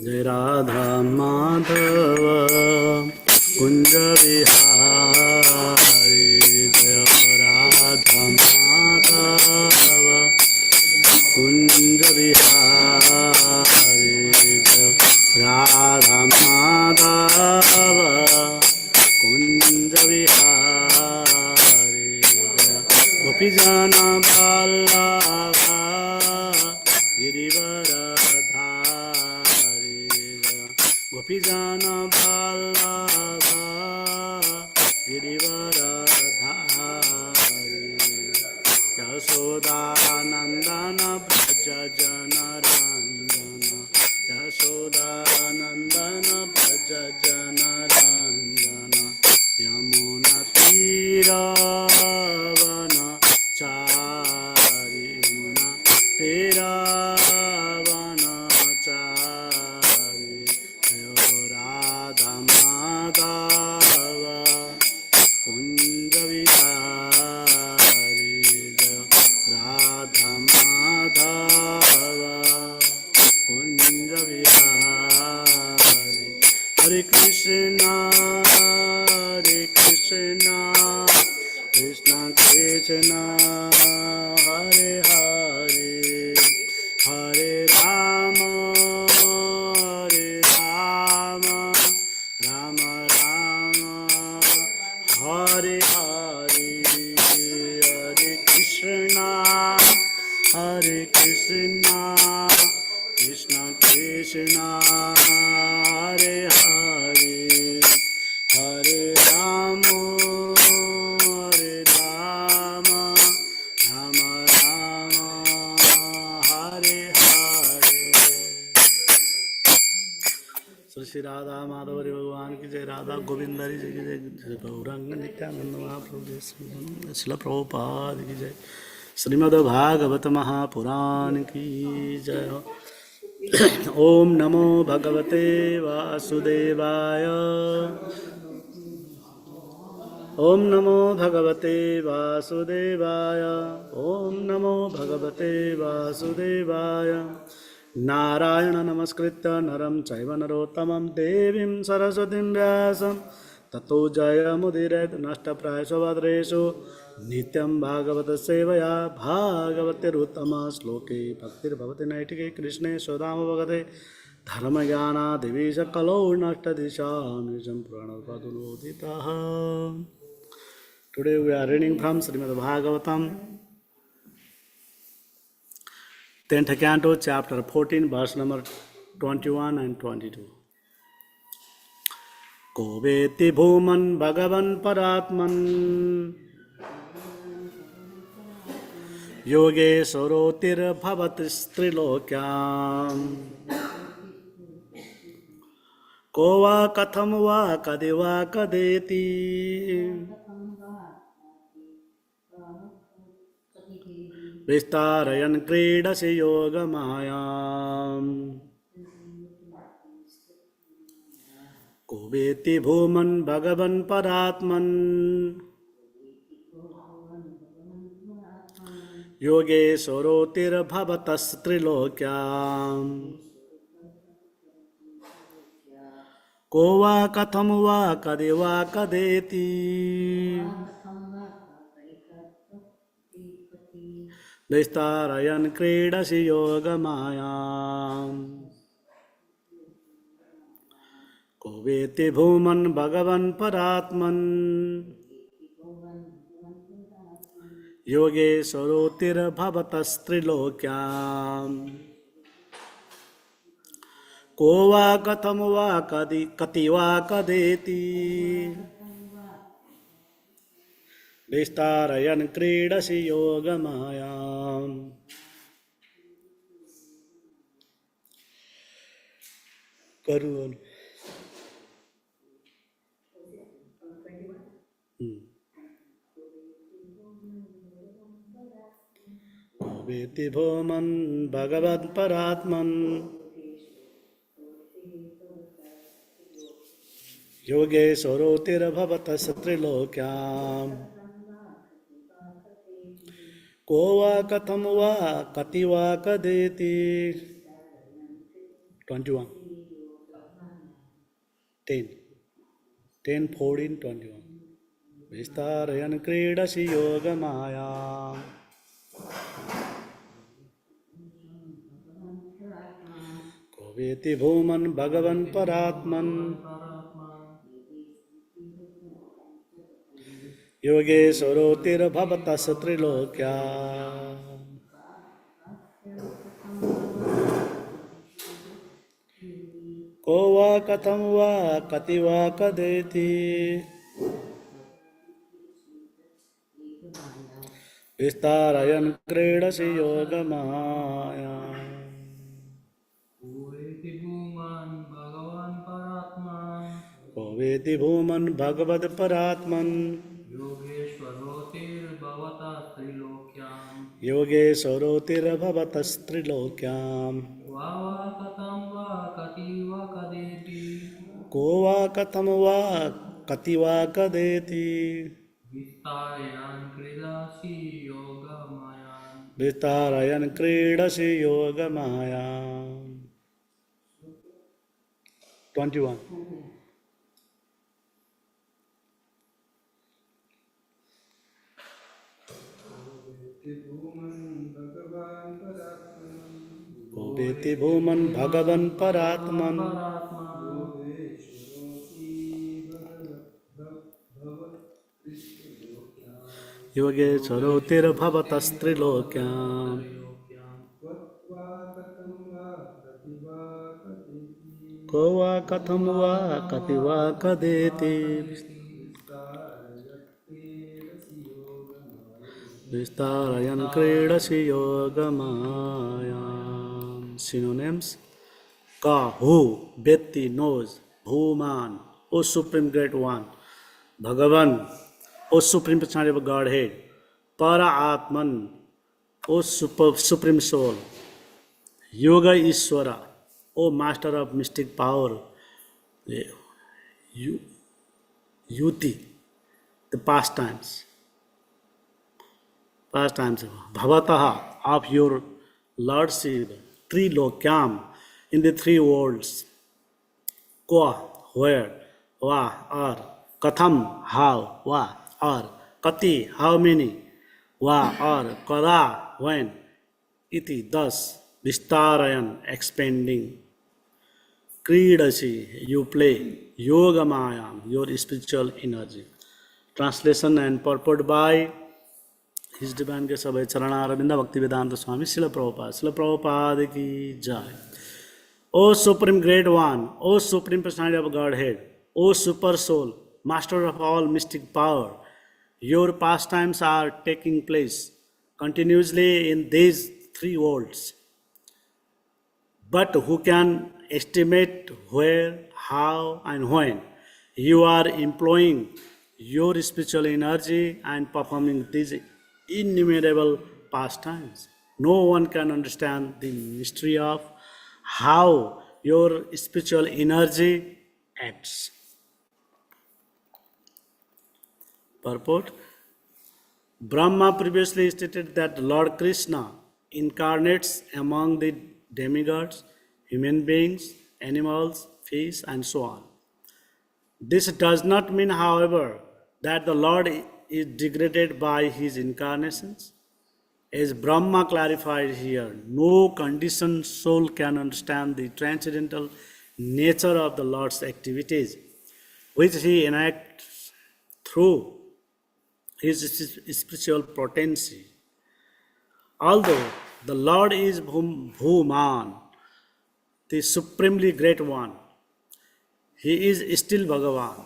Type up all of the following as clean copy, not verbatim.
जय राधा माधव कुंज विहारी जय राधा माधव कुंज विहारी जय राधा माधव कुंज विहारी जय गोपी जना वल्लभा गिरिवरधारी गोपी जना वल्लभा गिरिवरधारी यशोदानंदन व्रज जनरंजन यशोदानंदन व्रज जनरंजन यमुना तीरावन चारि यमुना तीरावन चारि राधा माधव कुंज विहारी राधा माधव कुंज विहारी हरे कृष्णा कृष्ण कृष्ण हरे हरे हरे राम राम राम हरे हरे हरे कृष्ण कृष्ण कृष्ण हरे हरे हरे राम राम राम हरे हरे। श्री राधा माधव भगवान की जय राधा गोविंद हरि जय की जय गौरंग नित्यानंद महाप्रभु श्रील प्रभुपाद की जय श्रीमद् भागवत महापुराण की जय। ओम नमो भगवते वासुदेवाय ओम नमो भगवते वासुदेवाय ओम नमो भगवते वासुदेवाय नारायण नमस्कृत्य नरं चैव नरोत्तमं देवीं सरस्वतीं व्यासं ततो जयमुदीरयेत् नष्टप्रायेषु भद्रेषु नित्यं भागवत सेवया भागवतेरुत्तमा श्लोके भक्तिर्भवति नैष्ठिके कृष्णे स्वदाम भगवते धर्मज्ञानादिवी सकलौ नष्टदिशां प्रणवपदुलोदितः। Today we are reading from Srimad Bhagavatam 10th canto, chapter 14, verse number 21 and 22. Ko veti bhuman bhagavan paratman yoge sorotir bhavati strilokyam ko va katham va kadeva kadeti Vistarayan kridasi yoga mayam Ko veti bhuman bhagavan paratman Yoge sorotir bhavatas trilokyam Ko va katham va kadeva kadeti Vistarayan kridasi yoga mayam Ko veti bhuman bhagavan paratman Yoge sorotir bhavatas trilokyam Ko va katham va kati va kadeti Vistarayan kridasi yoga mayam. Karuan. Veti bhuman bhagavat paratman Yoge sorotir bhavatas trilokyam Ko va katham va kati va kadeti 21 10, 10, 14, 21. Vistarayan kridasi yoga maya. Koveti bhuman bhagavan paratman. Yogeshwaro bhavatas trilokya. Ko va katham va kati va kadeti. Vistarayan kridasi yoga maya. Koveti bhuman bhagavad paratman. Yogeshwaro bhavatas trilokyam. Ko va katham va kati va kadeti. Vistarayan kridasi yoga maya. 21. Koveti bhuman bhagavan paratman. Yogeshwaro bhavatas trilokyam. Ko va katham va kati va kadeti. Vistarayan kridasi yoga maya. Synonyms: Ka, who, Beti, knows, Bhuman, O Supreme Great One, Bhagavan, O Supreme Personality of Godhead, Para Atman, O Supreme Soul, Yoga Ishwara, O Master of Mystic Power, Yuti, the pastimes, Bhavataha, of your Lordship, Trilokyam, in the three worlds, Kwa, where, Va, or, Katham, how, Va, or, Kati, how many, Va, or, Kada, when, Iti, thus, Vistarayan, expanding, Kridasi, you play, Yogamayam, your spiritual energy. Translation and purport by His Divine Grace of Charanaravindra Bhaktivedanta Swami Srila Prabhupada ki jai. O Supreme Great One, O Supreme Personality of Godhead, O Super Soul, Master of all mystic power, your pastimes are taking place continuously in these three worlds. But who can estimate where, how, and when you are employing your spiritual energy and performing these innumerable pastimes? No one can understand the mystery of how your spiritual energy acts. Purport: Brahma previously stated that Lord Krishna incarnates among the demigods, human beings, animals, fish, and so on. This does not mean, however, that the Lord is degraded by his incarnations. As Brahma clarified here, no conditioned soul can understand the transcendental nature of the Lord's activities, which he enacts through his spiritual potency. Although the Lord is Bhuman, the supremely great one, he is still Bhagavan,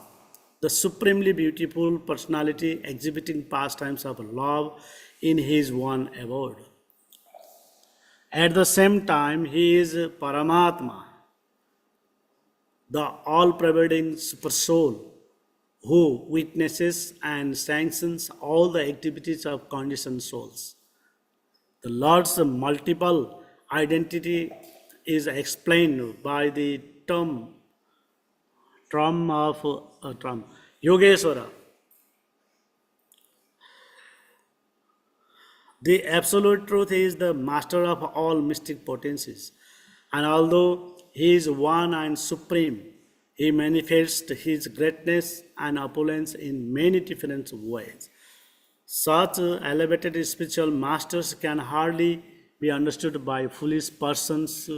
the supremely beautiful personality exhibiting pastimes of love in his one abode. At the same time, he is Paramatma, the all-pervading super soul who witnesses and sanctions all the activities of conditioned souls. The Lord's multiple identity is explained by the term of Yogeshwara. The absolute truth is the master of all mystic potencies, and although he is one and supreme, He manifests his greatness and opulence in many different ways. Such elevated spiritual masters can hardly be understood by foolish persons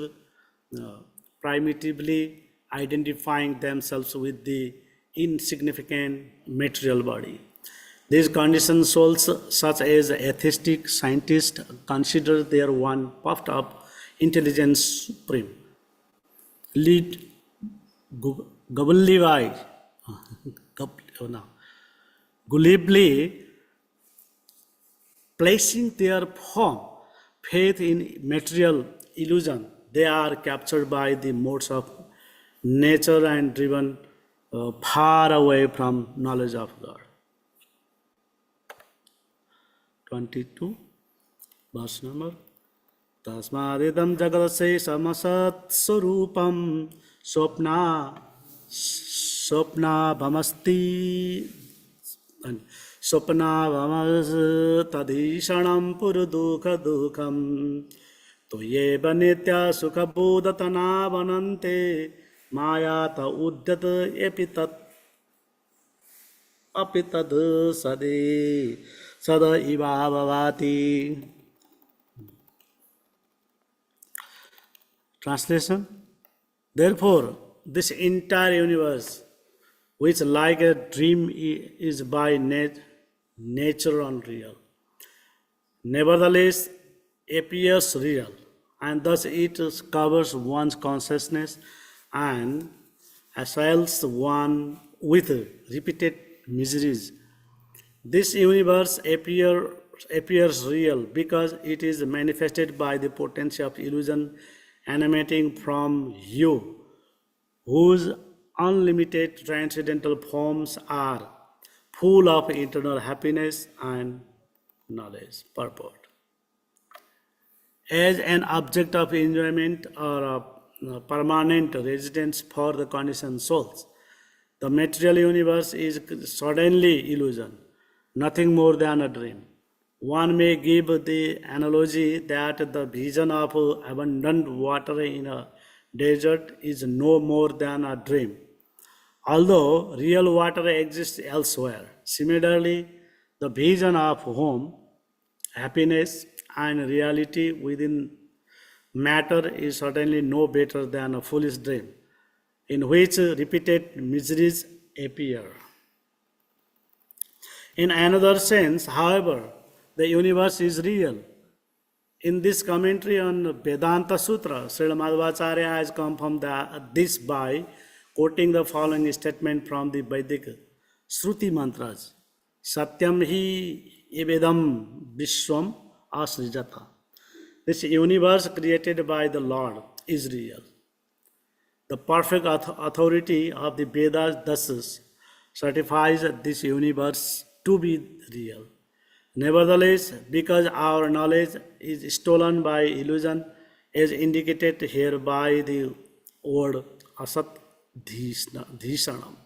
primitively identifying themselves with the insignificant material body. These conditioned souls, such as atheistic scientists, consider their one puffed up intelligence supreme. Lead Gullivai, gullibly placing their firm faith in material illusion. They are captured by the modes of nature and driven far away from knowledge of God. 22, verse number. Tasmadidam jagadase samasat Swapna भमस्ति Swapna भमस तदीषणं पुरुदुःख दुःखं तो ये बनित्या सुख बोधतना बनन्ते माया त उद्यत एपि तत् अपि तद् सदे सद Eva भवाति. Translation. Therefore, this entire universe, which like a dream is by nature unreal, nevertheless appears real, and thus it covers one's consciousness and assails one with repeated miseries. This universe appears real because it is manifested by the potency of illusion emanating from you, whose unlimited transcendental forms are full of eternal happiness and knowledge. Purport. As an object of enjoyment or a permanent residence for the conditioned souls, the material universe is suddenly illusion, nothing more than a dream. One may give the analogy that the vision of abundant water in a desert is no more than a dream, although real water exists elsewhere. Similarly, the vision of home, happiness, and reality within matter is certainly no better than a foolish dream, in which repeated miseries appear. In another sense, however, the universe is real. In this commentary on Vedanta Sutra, Srila Madhvacharya has confirmed this by quoting the following statement from the Vedic Shruti mantras. Satyam hi evedam vishwam asrijata. This universe created by the Lord is real. The perfect authority of the Vedas thus certifies this universe to be real. Nevertheless, because our knowledge is stolen by illusion, as indicated here by the word asat dhishanam,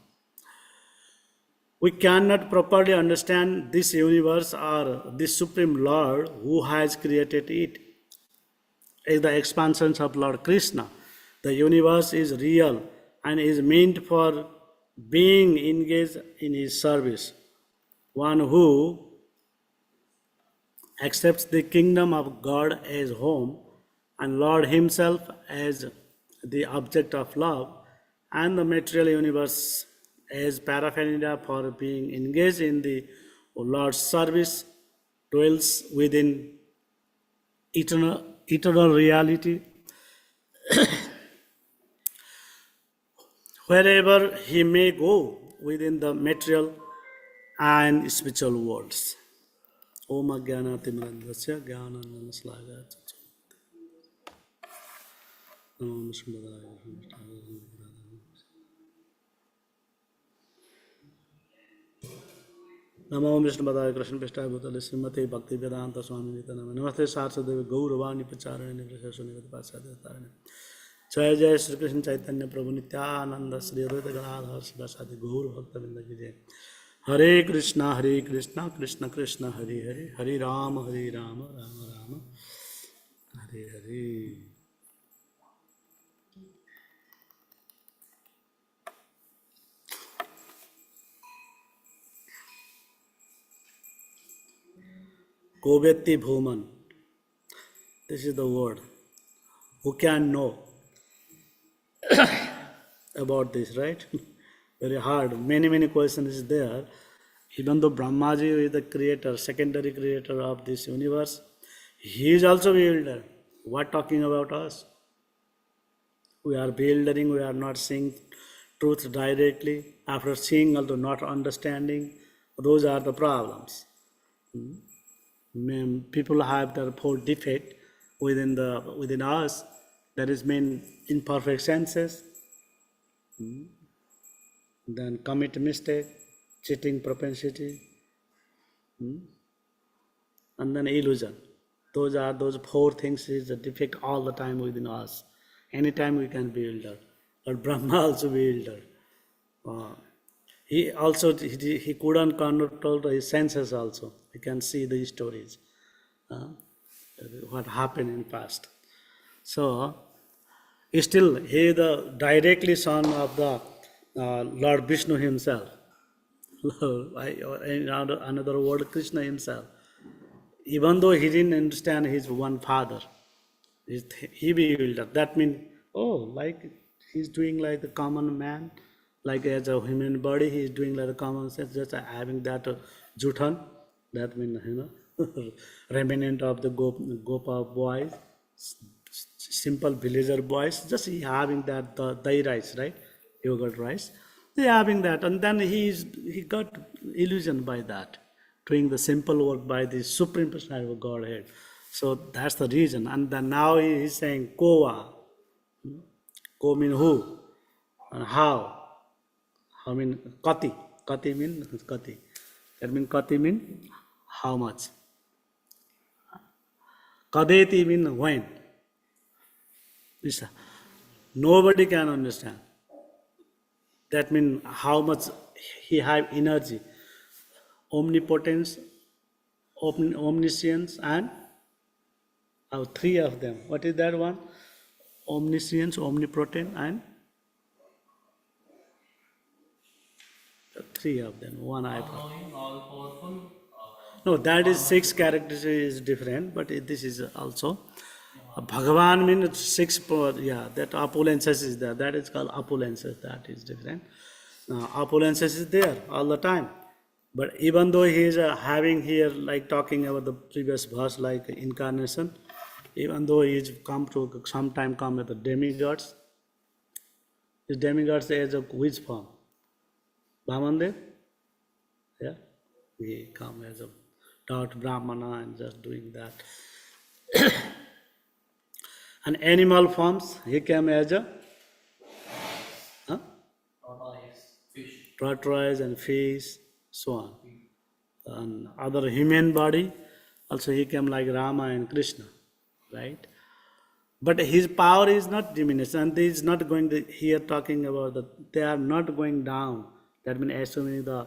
we cannot properly understand this universe or this Supreme Lord who has created it. As the expansions of Lord Krishna, the universe is real and is meant for being engaged in his service. One who accepts the kingdom of God as home and Lord himself as the object of love and the material universe as paraphernalia for being engaged in the Lord's service dwells within eternal reality wherever he may go within the material and spiritual worlds. Om Ajnanatimrandhasya Jnananandslaghaya Namo Namo Vishnu Padaya Krishna Pishtai Bhutale Srimate Bhakti Vedanta Swami Nitanama Namaste Sarsadevi Gauravani Pacharani Vrishasuni Vidpasadi Tarani Jai Jai Sri Krishna Chaitanya Prabhu Nityananda Sri Advaita Gadadhar Sivasadi Gaur Bhakta Vrinda Ki Jai. Hare Krishna Krishna Krishna Hare Hare Hare Rama Rama Rama Hare Hare. Kovetti Bhuman. This is the word. Who can know about this, right? Very hard. Many questions is there. Even though Brahmaji is the creator, secondary creator of this universe, he is also builder. What talking about us? We are building, we are not seeing truth directly. After seeing, although not understanding, those are the problems. People have their four defect within us. That is mean imperfect senses, then commit mistake, cheating propensity, and then illusion. Those four things is a defect all the time within us. Anytime we can be elder. But Brahma also be elder. He also he couldn't control his senses also. We can see the stories. What happened in past. So still he is the directly son of the Lord Vishnu himself. In another word, Krishna himself. Even though he didn't understand his one father, he bewildered. That means, oh, like he's doing like the common man, like as a human body, he's doing like the common sense, just having that juthan, that means, remnant of the Gopa boys, simple villager boys, just he having that dai rice, right? Yogurt rice. They having that, and then he got illusion by that, doing the simple work by the Supreme Personality of Godhead. So that's the reason. And then now he is saying Kova. Ko mean who? And how? How mean Kati. Kati mean Kati. That means Kati mean how much. Kadeti mean when. Nobody can understand. That means how much he have energy. Omnipotence, omniscience, and three of them. What is that one? Omniscience, omnipotent, and three of them. One I thought. All powerful. No, that is six characters is different, but this is also. Bhagavan means six power, that opulences is there. That is called opulences, that is different. Opulences is there all the time. But even though he is having here, like talking about the previous verse, like incarnation, even though he is sometime come with the demigods, his demigods is of which form? Vamandev? Yeah? He come as a dot Brahmana and just doing that. And animal forms, he came as a tortoise and fish, so on. And other human body, also he came like Rama and Krishna, right? But his power is not diminished, and he is not going to, here talking about that they are not going down. That means assuming the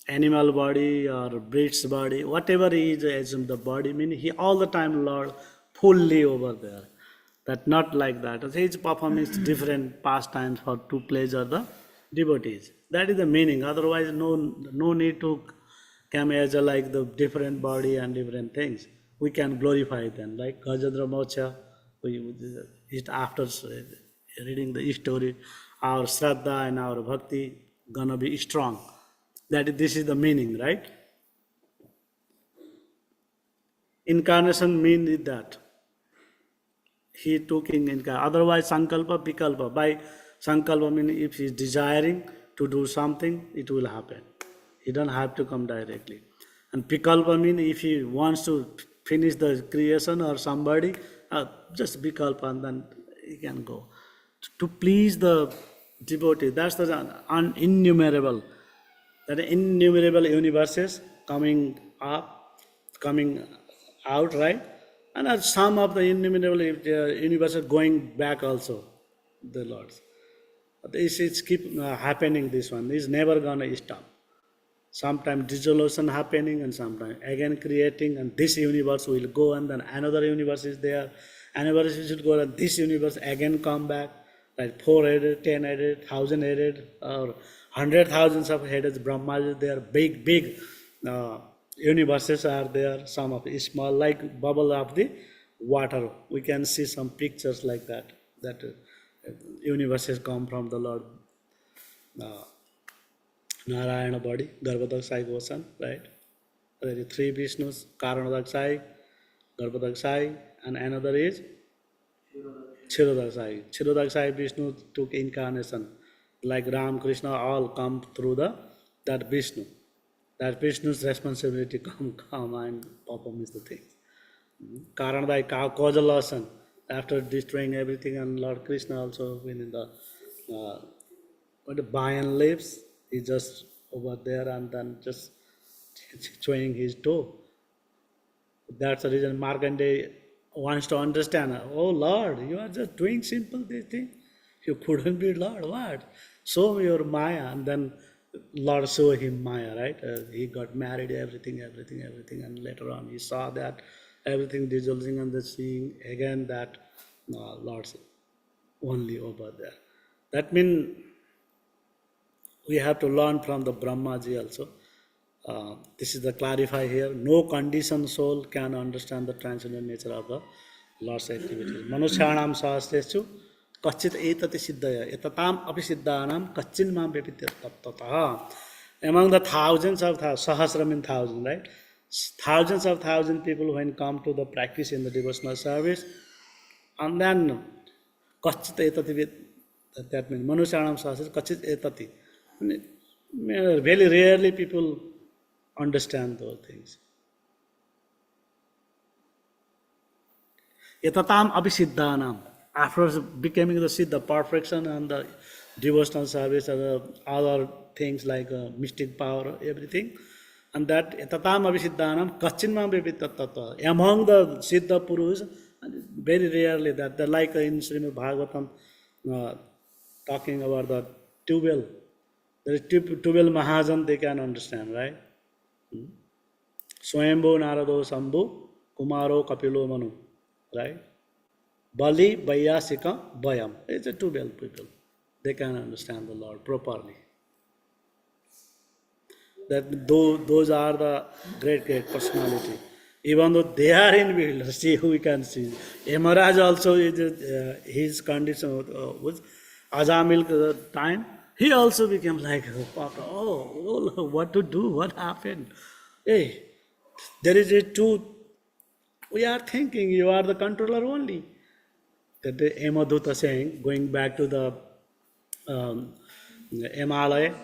animal body or breed's body, whatever he is, assume the body, means he all the time Lord fully over there. That not like that. He is performing different pastimes to pleasure the devotees. That is the meaning. Otherwise, no need to come as a, like the different body and different things. We can glorify them. Like Gajendra Mocha, after reading the story, our Shraddha and our Bhakti gonna be strong. This is the meaning, right? Incarnation means that. He took in incarnation. Otherwise, Sankalpa, Vikalpa. By Sankalpa means if he is desiring to do something, it will happen. He don't have to come directly. And Vikalpa means if he wants to finish the creation or somebody, just Vikalpa and then he can go. To please the devotee, that's the innumerable. That innumerable universes coming up, coming out, right? And some of the innumerable universes going back also, the Lord's. This is keep happening, this one. This is never going to stop. Sometimes dissolution happening and sometimes again creating, and this universe will go and then another universe is there. Another should go and this universe again come back. Like 4-headed, 10-headed, 1,000-headed, or 100,000s of heads, Brahmas, they are big universes are there, some of it small, like bubble of the water. We can see some pictures like that, that universes come from the Lord uh, Narayana body, Garbhodaksai Goshan, right? There is three Vishnus, Karanadaksai, Garbhodaksai, and another is Kshirodaksai. Kshirodaksai Vishnu took incarnation, like Ram, Krishna, all come through that Vishnu. That Vishnu's responsibility come and perform is the thing. Karanadai causal lesson, after destroying everything, and Lord Krishna also been in the what the Bayan lives, he just over there and then just showing his toe. That's the reason Markandeya wants to understand. Oh Lord, you are just doing simple this thing. You couldn't be Lord. What? Show me your Maya. And then Lord show him Maya, right? He got married, everything. And later on he saw that everything dissolving and the seeing again that Lord's only over there. That means we have to learn from the Brahmaji also. This is the clarify here. No conditioned soul can understand the transcendent nature of the Lord's activities. Manusyanam sahasreshu kachit etati siddhaya etatam api siddhanam kachin mam vipitya taptataha. Among the thousands of sahasra means thousand, right? Thousands people when come to the practice in the devotional service, and then kachit etati, that means manusyanam sahasreshu kachit etati. Very rarely people understand those things. Yatatam abhisiddhanam. After becoming the siddha, perfection and the devotional service and the other things like mystic power, everything, and that yatatam abhisiddhanam kachinmam vivitattva. Among the siddha purus, very rarely that, like in Srimad Bhagavatam, talking about the 12, there is 12 Mahajan they can understand, right? Swayambhu Narado Sambhu Kumaro Kapilo Manu, right? Bali Bayasika Bayam. It's a 12 people. They can understand the Lord properly. That those are the great personality. Even though they are in world, see who we can see. Yamaraj also is his condition was Ajamil time. He also became like, oh, what to do? What happened? Hey, there is a truth. We are thinking you are the controller only. That the Yamaduta saying, going back to the Yamalaya,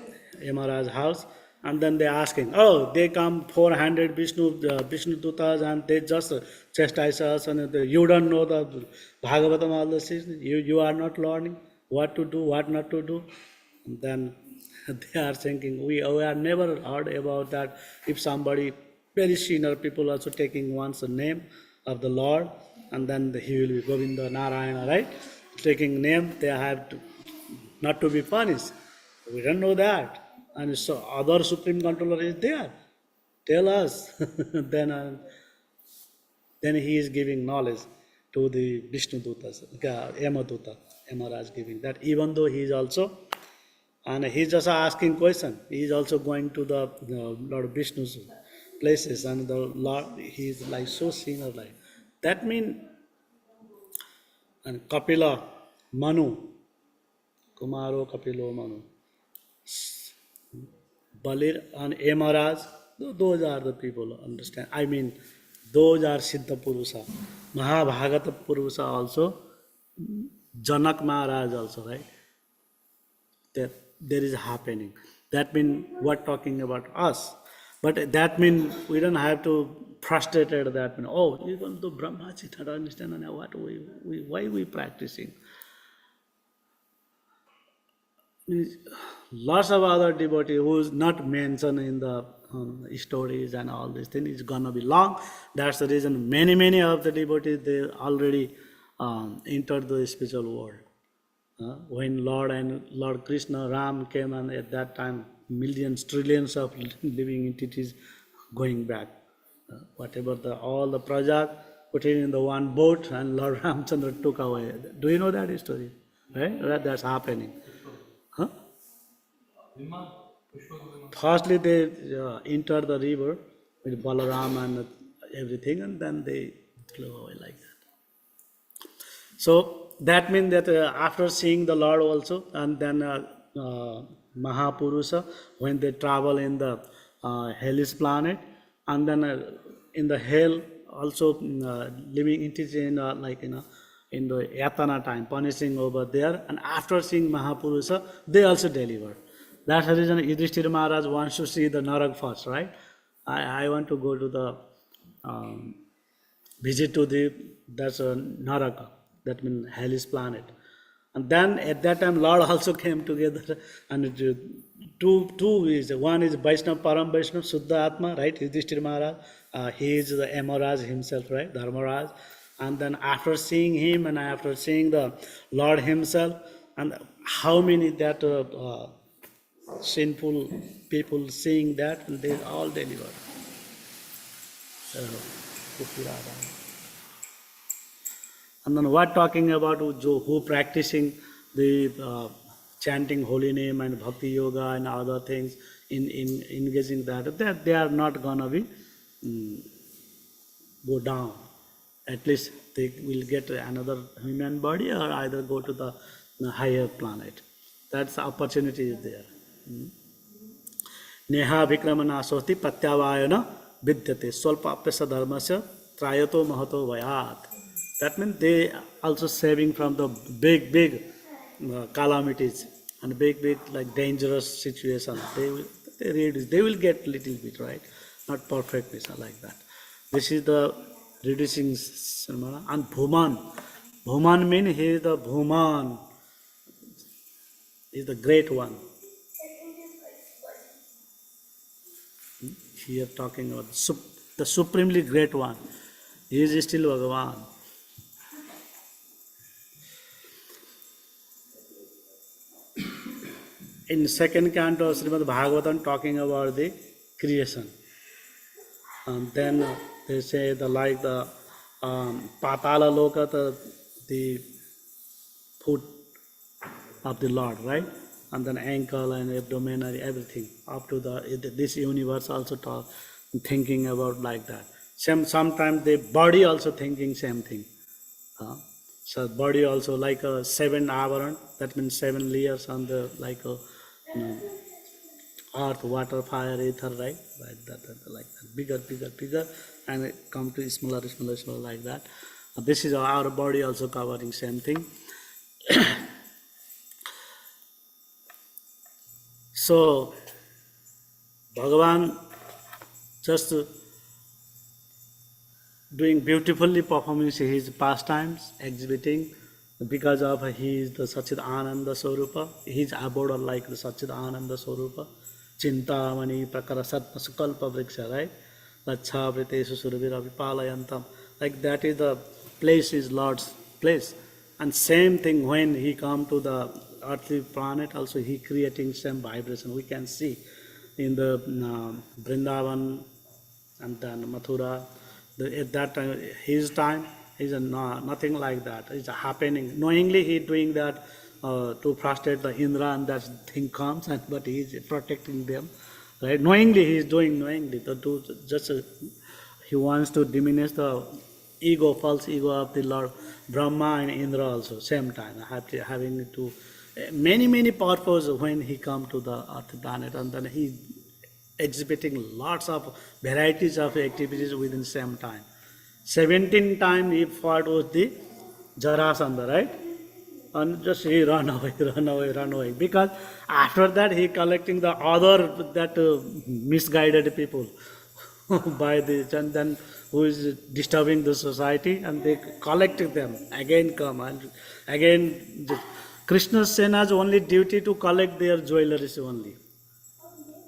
Yamaraj's house, and then they asking, oh, they come 400 Vishnu Dutas and they just chastise us, and you don't know the Bhagavatam, all the things. You are not learning what to do, what not to do. And then they are thinking, we are never heard about that. If somebody, very senior people also taking once a name of the Lord, and then he will be Govinda Narayana, right? Taking name, they have to, not to be punished. We don't know that. And so other supreme controller is there. Tell us. then he is giving knowledge to the Vishnu Dutas, Yama Duta, Yamaraj giving that. Even though he is also, and he is just asking question. He is also going to the Lord Vishnu's places, and the Lord, he is like so senior like. That means, and Kapila, Manu, Kumaro Kapilo Manu, Balir and Yamaraj, those are the people understand. I mean, those are Siddha Purusa. Mahabhagata Purusa also, Janak Maharaj also, right? That there is happening. That means we're talking about us. But that means we don't have to frustrate at that. Oh, even though Brahmaji don't understand what why we practicing. Lots of other devotees who is not mentioned in the stories and all these things is gonna be long. That's the reason many of the devotees they already entered the spiritual world. When Lord Krishna, Ram came, and at that time millions, trillions of living entities going back. Whatever all the praja put it in the one boat, and Lord Ramchandra took away. Do you know that story? Right? That's happening. Huh? Firstly, they enter the river with Balaram and everything, and then they flow away like that. So that means that after seeing the Lord also, and then Mahapurusha, when they travel in the hellish planet, and then in the hell also living it is in like in the Yatana time, punishing over there, and after seeing Mahapurusha, they also deliver. That's the reason Yudhishthira Maharaj wants to see the Narak first, right? I want to go to the um, visit to the that's a Naraka, that means hellish planet. And then at that time Lord also came together and two is one is Vaishnav Param Vaishnav Suddha Atma, right? Yudhishthira Maharaj, he is the Yamaraj himself, right? Dharmaraj. And then after seeing him and after seeing the Lord himself, and how many that sinful people seeing that, and they all delivered. So, and then what talking about who practicing the chanting holy name and bhakti yoga and other things in engaging that they are not gonna be go down. At least they will get another human body or either go to the higher planet. That's the opportunity is there. Neha vikramana sosti pratyavayana vidyate swalpapyasa dharmasya trayato mahato vayat. That means they also saving from the big calamities and big like dangerous situations. They will get little bit, right, not perfect like that. This is the reducing samana. And Bhuman means he is the Bhuman, is the great one. Here talking about the supremely great one. He is still Bhagavan. In second canto of Srimad Bhagavatam talking about the creation. And then they say the like the Patala Loka, the foot of the Lord, right? And then ankle and abdomen and everything up to this universe also thinking about like that. Sometimes the body also thinking same thing. So body also like a 7 avaran, that means 7 layers on the like a earth, water, fire, ether, right? Like that, bigger, and it come to smaller like that. This is our body also covering same thing. So Bhagavan just doing beautifully performing his pastimes, exhibiting, because of he is the Satchid Ananda Swarupa, his abode like the Satchid Ananda Swarupa, Chintamani Prakarasatma Sukalpa Vriksha, right? Lacha Vriteshu Surabhira Vipalayantam. Like that is the place, is Lord's place. And same thing when he come to the earthly planet, also he creating same vibration. We can see in the Vrindavan and then Mathura. At that time, his time is nothing like that. It's happening. Knowingly he doing that to frustrate the Indra, and that thing comes, but he is protecting them. Right? Knowingly he is doing knowingly. He wants to diminish the ego, false ego of the Lord Brahma and Indra also, same time. Having to many purposes when he come to the earth planet, and then he exhibiting lots of varieties of activities within same time. 17 times he fought with the Jarasandha, right? And just he run away. Because after that he collecting the other that misguided people by the and then who is disturbing the society, and they collected them. Again come and again. Krishna's Sena's only duty to collect their jewelries only.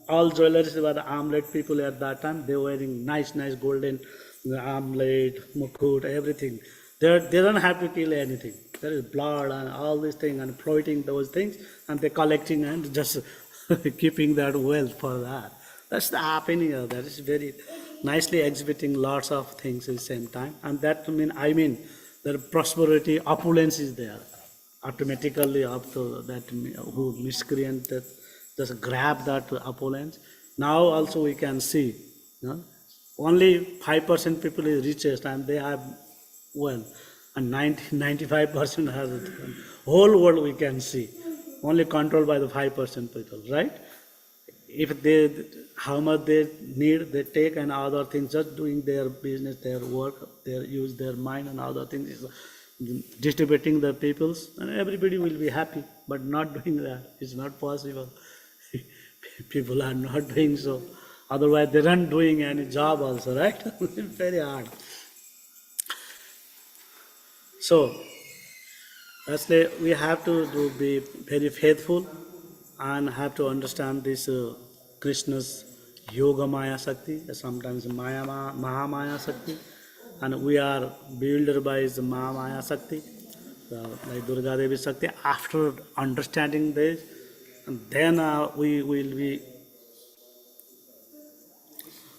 All jewelries were the armlet people at that time. They were wearing nice golden armlet, mukut, everything. They don't have to kill anything. There is blood and all these things and floating those things, and they're collecting and just keeping that wealth for that. That's the happening of that. It's very nicely exhibiting lots of things at the same time. And that mean the prosperity, opulence is there. Automatically up to that who miscreant that just grab that opulence. Now also we can see, only 5% people is richest and they have wealth, and 95% has it. Whole world we can see, only controlled by the 5% people, right? If they, how much they need, they take, and other things, just doing their business, their work, they use their mind and other things, distributing the peoples, and everybody will be happy. But not doing that, it's not possible. People are not doing so. Otherwise, they aren't doing any job also, right? It's very hard. So, actually, we have to be very faithful and have to understand this Krishna's Yoga Maya Shakti, sometimes Maha Maya Shakti, and we are built by his Maha Maya Shakti, like Durga Devi Shakti. After understanding this, and then we will be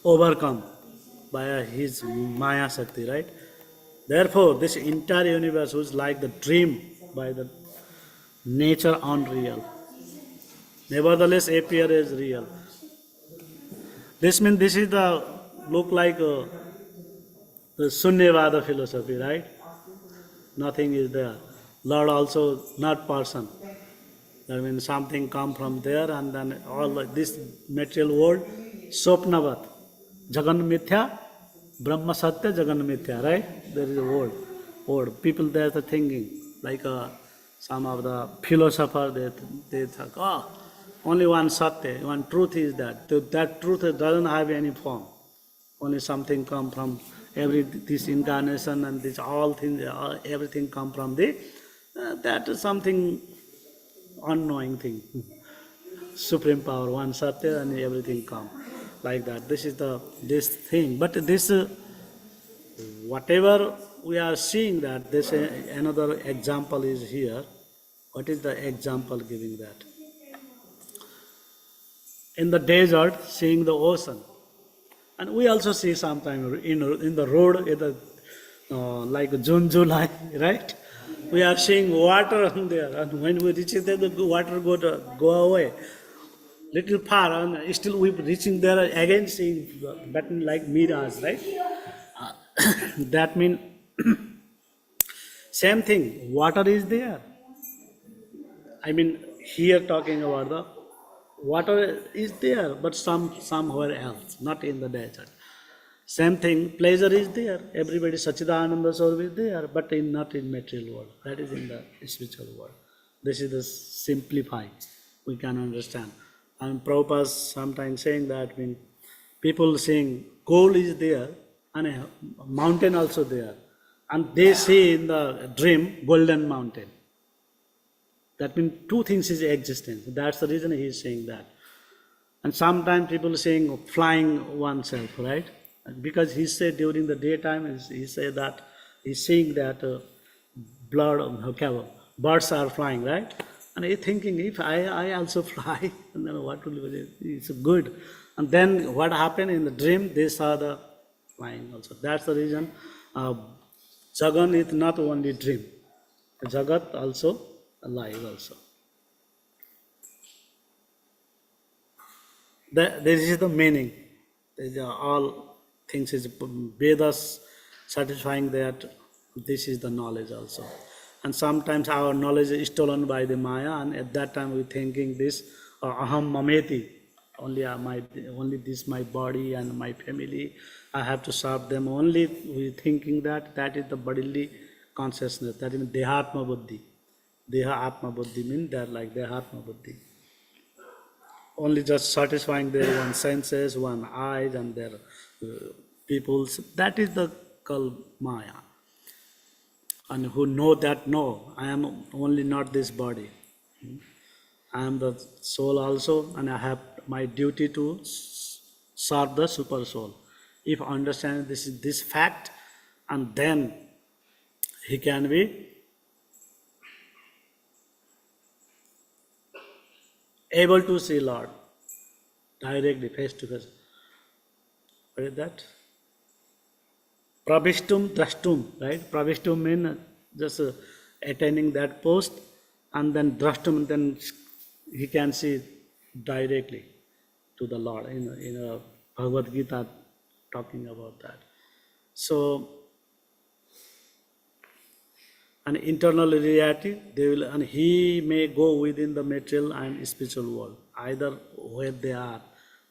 overcome by his Maya Shakti, right? Therefore, this entire universe was like the dream by the nature unreal. Nevertheless, appear as real. This means this is the look like the Sunyavada philosophy, right? Nothing is there. Lord also not person. That means something come from there, and then all this material world, Sopnavat, Jagan Mithya, Brahma Satya, Jagan Mithya, right? There is a word. People there are thinking, like some of the philosophers, they think, oh, only one Satya, one truth is that. That truth doesn't have any form. Only something come from this incarnation, and this all things, everything come from the, that is something unknowing thing. Supreme power, one Satya, and everything come like that. This is this thing. But this, whatever we are seeing, that this another example is here. What is the example giving that? In the desert, seeing the ocean, and we also see sometimes in the road, like June, July, right? We are seeing water there, and when we reach there, the water go away little far, and still we reaching there again, seeing that like mirage, right? That means same thing. Water is there. I mean, here talking about the water is there, but somewhere else, not in the desert. Same thing, pleasure is there. Everybody, Sachidananda Swarup is there, but not in material world. That is in the spiritual world. This is the simplify. We can understand. And Prabhupada sometimes saying that when people saying gold is there and a mountain also there, and they see in the dream golden mountain. That means two things is existence. That's the reason he is saying that. And sometimes people saying flying oneself, right? Because he said during the daytime, he said that he's seeing that birds are flying, right? And he thinking, if I also fly, and then what will be? It's good. And then what happened in the dream? They saw the flying also. That's the reason. Jagan is not only dream. Jagat also alive also. This is the meaning. These are all things is Vedas satisfying that this is the knowledge also. And sometimes our knowledge is stolen by the Maya, and at that time we thinking this aham mameti, only this my body and my family, I have to serve them. Only we thinking that is the bodily consciousness. That means dehatma buddhi. Deha atma buddhi means that like dehatma buddhi. Only just satisfying their one senses, one eyes, and their peoples. That is the called Maya. And who know that, no, I am only not this body. I am the soul also, and I have my duty to serve the super soul. If understand this fact, and then he can be able to see Lord directly, face to face. What is that? Pravishtum drashtum, right? Pravishtum means just attaining that post, and then drashtum, then he can see directly to the Lord. In a Bhagavad Gita talking about that. So an internal reality, and he may go within the material and spiritual world, either where they are.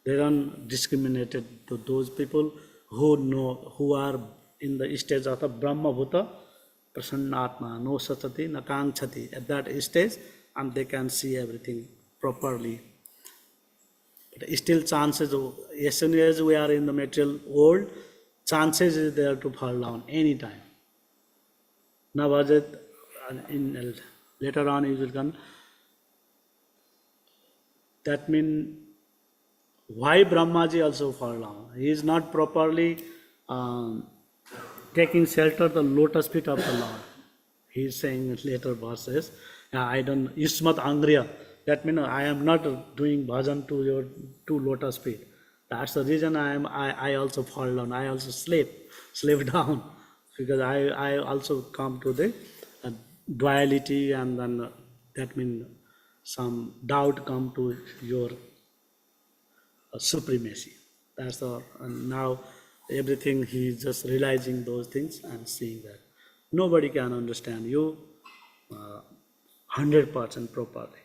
They don't discriminate to those people who are in the stage of the Brahma Bhuta, Prasannatma, no sachati, na kankshati, at that stage, and they can see everything properly. But still chances, as soon as we are in the material world, chances is there to fall down anytime. Now, was it later on you will come. That means why Brahmaji also fall down? He is not properly taking shelter the lotus feet of the Lord. He is saying in later verses, I don't Yusmat Angriya. That means I am not doing bhajan to your two lotus feet. That's the reason I also fall down. I also slip down, because I also come to the duality, and then that means some doubt come to your supremacy. That's the, and now everything he is just realizing those things and seeing that nobody can understand you 100% properly.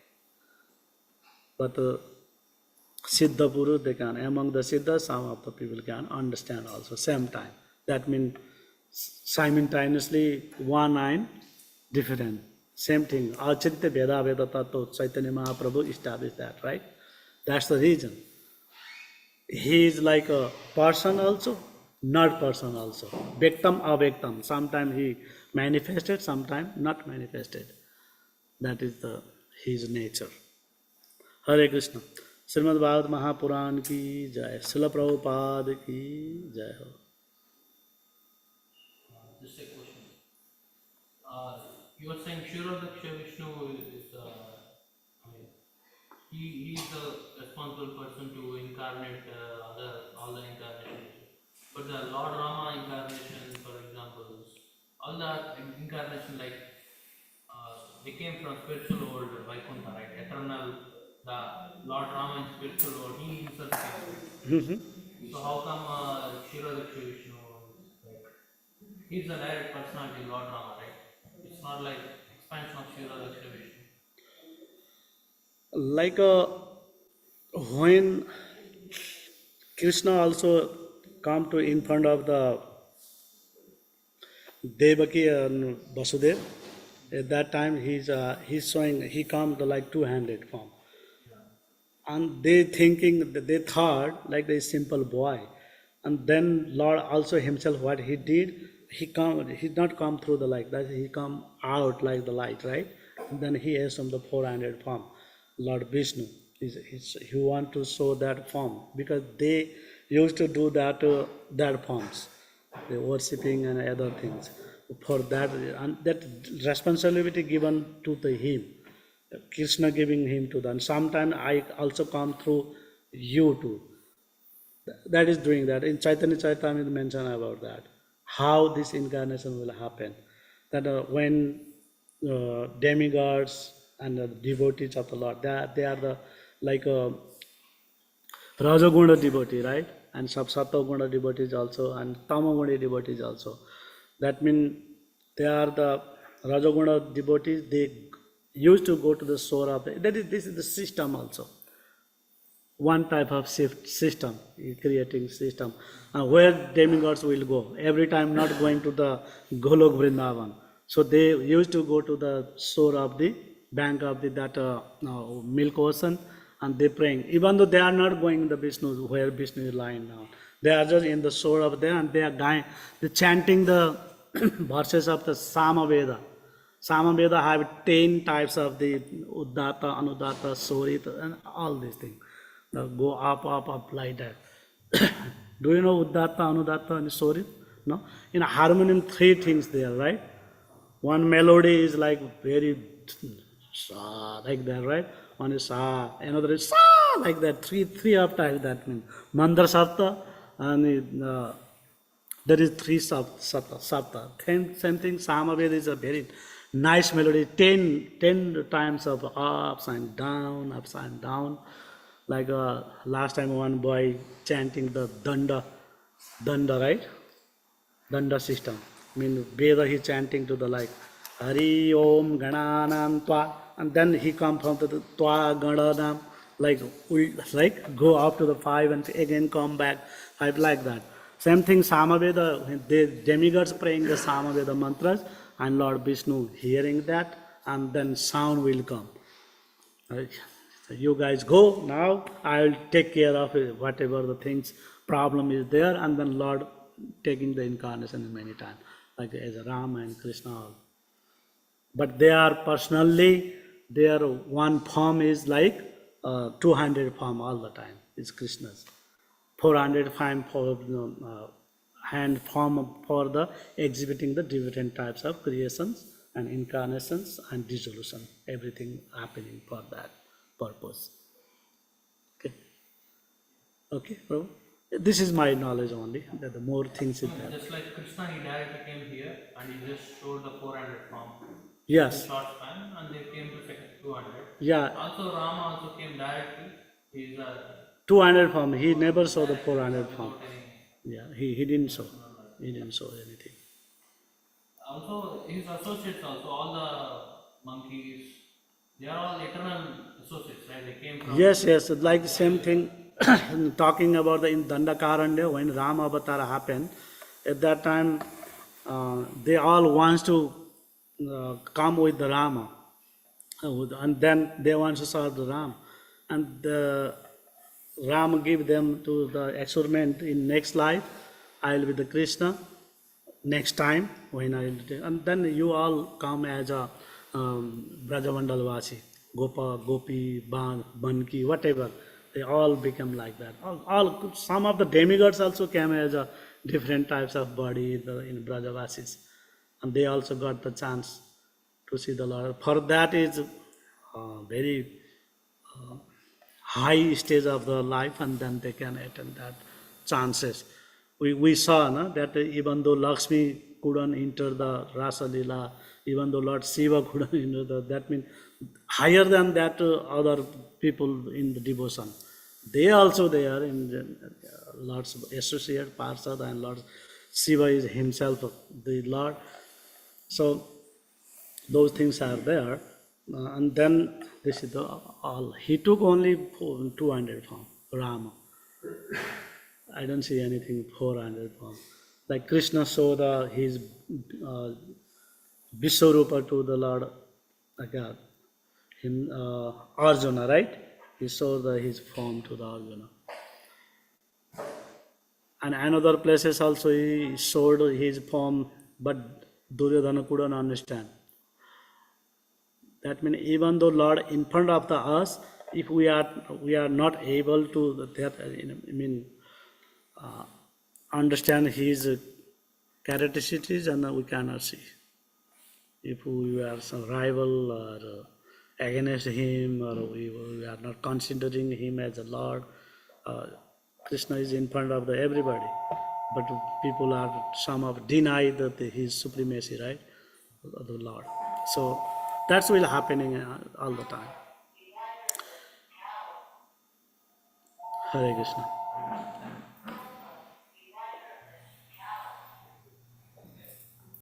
But Siddha Purus, they can, among the Siddhas, some of the people can understand also, same time. That means simultaneously one and different, same thing. Achitya Veda Veda Tattva, Chaitanya Mahaprabhu established that, right? That's the reason. He is like a person also, not person also. Vyaktam avyaktam. Sometimes he manifested, sometimes not manifested. That is his nature. Hare Krishna. Srimad Bhagavad Mahapuran ki jai. Srila Prabhupada ki jai ho. Just a question. You are saying Shirodaksha Vishnu is, I mean, he is the responsible person to incarnate all the incarnations. But the Lord Rama incarnation, for example, all the incarnation, like they came from spiritual world, Vaikuntha, right? Eternal, the Lord Rama in spiritual world, he himself came. So how come Shirodaksha Vishnu, like, he's the direct personality, Lord Rama, right? It's not like expansion of Shirodaksha Vishnu. Like when Krishna also come to in front of the Devaki and Vasudev, at that time he's showing, he come to like two-handed form. And they thought like the simple boy. And then Lord also himself, what he did, he not come through the light, that he come out like the light, right? And then he assumed the four-handed form, Lord Vishnu. He want to show that form, because they used to do that forms, the worshipping and other things. For that, and that responsibility given to him, Krishna giving him to them. Sometimes I also come through you too. That is doing that. In Chaitanya Charitamrita is mentioned about that. How this incarnation will happen. That when demigods and the devotees of the Lord, they are the like Rajaguna devotee, right? And Sattva devotees also, and Tamaguna devotees also. That means they are the Rajaguna devotees, they used to go to the source of this is the system also. One type of system, creating system. Where demigods will go, every time not going to the Golok Vrindavan. So they used to go to the shore of the bank of that milk ocean, and they praying. Even though they are not going to the Vishnu, where Vishnu is lying now. They are just in the shore of there, and they are chanting the verses of the Samaveda. Samaveda have 10 types of the Uddata, Anuddata, Sorita, and all these things. Go up like that. Do you know Uddata, Anuddata, and Sorit? No? In harmonium, 3 things there, right? One melody is like very sa, like that, right? One is sa, another is sa, like that. Three of times that means. Mandra Sapta, and there is 3 sapta. Same thing, Samaveda is a very nice melody. 10 times of ups and down, ups and down. Like last time one boy chanting the danda, right? Danda system. I mean, Veda he chanting to the like Hari Om Gananam Twa, and then he come from the Twa Gananam, like we like go up to the five and again come back, five like that. Same thing Samaveda, when the demigods praying the Samaveda mantras, and Lord Vishnu hearing that, and then sound will come. Right? So you guys go now. I will take care of it, whatever the things problem is there, and then Lord taking the incarnation many times, like as Rama and Krishna. All. But they are personally, their one form is like 200 form all the time. It's Krishna's 400 form for hand form for the exhibiting the different types of creations and incarnations and dissolution. Everything happening for that purpose. Okay. Okay, Prabhu. This is my knowledge only. That the more things in there. Just like Krishna, he directly came here and he just showed the 400 form. Yes. In short span, and they came to second 200. Yeah. Also, Rama also came directly. He's a 200 form. He never saw the 400 form. without any. Yeah, he didn't show. He didn't show anything. Also, his associates also, all the monkeys, they are all eternal associates, right? They came from. Yes, like the same thing. Talking about the in Dandakaranya, when Rama Avatar happened, at that time they all wants to come with the Rama, and then they want to serve the Ram, and Ram give them to the assurement in next life, I will be the Krishna. Next time when I will, and then you all come as a Brajamandal Vasi, Gopa, Gopi, Banki, whatever. They all become like that. All some of the demigods also came as a different types of body in Brajavasis, and they also got the chance to see the Lord. For that is very high stage of the life, and then they can attend that chances. We saw that even though Lakshmi couldn't enter the Rasa Lila, even though Lord Shiva couldn't enter that means higher than that other people in the devotion. They also there in Lord's associate Parsad, and Lord Shiva is himself the Lord. So those things are there, and then this is the all. He took only 200 form Rama. I don't see anything 400 form. Like Krishna showed his Vishwarupa to the Lord, like him Arjuna, right? He showed his form to the Arjuna. And another places also he showed his form, but Duryodhana couldn't understand. That means even though Lord in front of us, if we are not able to understand his characteristics, and we cannot see. If we are some rival or against him, or we are not considering him as a Lord, Krishna is in front of everybody, but people are some of deny that his supremacy, right, the Lord. So that's will happening all the time. Hare Krishna.